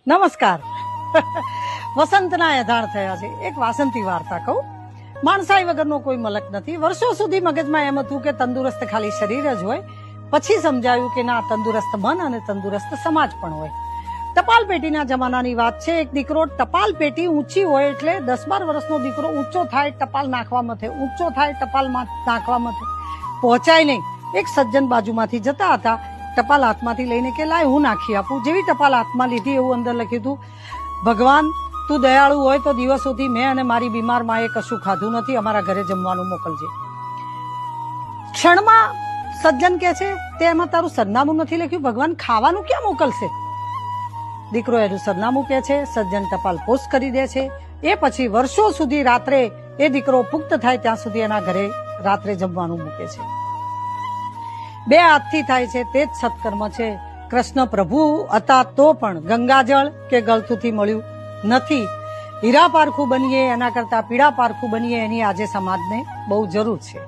નમસ્કાર. વસંતના એધાણ થયા છે. એક વાસંતી વાર્તા કહું. માણસાઈ વગરનો કોઈ મલક નથી. વર્ષો સુધી મગજમાં એમ હતું કે તંદુરસ્ત ખાલી શરીર જ હોય. પછી સમજાયું કે ના, તંદુરસ્ત મન અને તંદુરસ્ત સમાજ પણ હોય. ટપાલ પેટીના જમાનાની વાત છે. એક દીકરો, ટપાલ પેટી ઊંચી હોય એટલે 10-12 વર્ષનો દીકરો ઊંચો થાય ટપાલ નાખવા મથે, ઊંચો થાય ટપાલ નાખવા મથે, પહોંચાય નહીં. એક સજ્જન બાજુમાંથી જતા હતા. ટપાલ હાથમાંથી લઈને કે લાય હું નાખી આપું. જેવી ટપાલ હાથમાં લીધી એવું અંદર લખ્યું હતું, ભગવાન તું દયાળુ હોય તો દિવસોથી મેં અને મારી બીમાર માએ કશું ખાધું નથી, અમારા ઘરે જમવાનું મોકલજે. ક્ષણમાં સજ્જન કે છે તે એમાં તારું સરનામું નથી લખ્યું, ભગવાન ખાવાનું ક્યાં મોકલશે? દીકરો એનું સરનામું કે છે. સજ્જન ટપાલ પોસ્ટ કરી દે છે. એ પછી વર્ષો સુધી રાત્રે એ દીકરો પુખ્ત થાય ત્યાં સુધી એના ઘરે રાત્રે જમવાનું મૂકે છે. 2 હાથથી થાય છે તે જ સત્કર્મ છે. કૃષ્ણ પ્રભુ હતા તો પણ ગંગાજળ કે ગળથુથી મળ્યું નથી. હીરા પારખું બનીએ એના કરતા પીળા પારખું બનીએ એની આજે સમાજને બહુ જરૂર છે.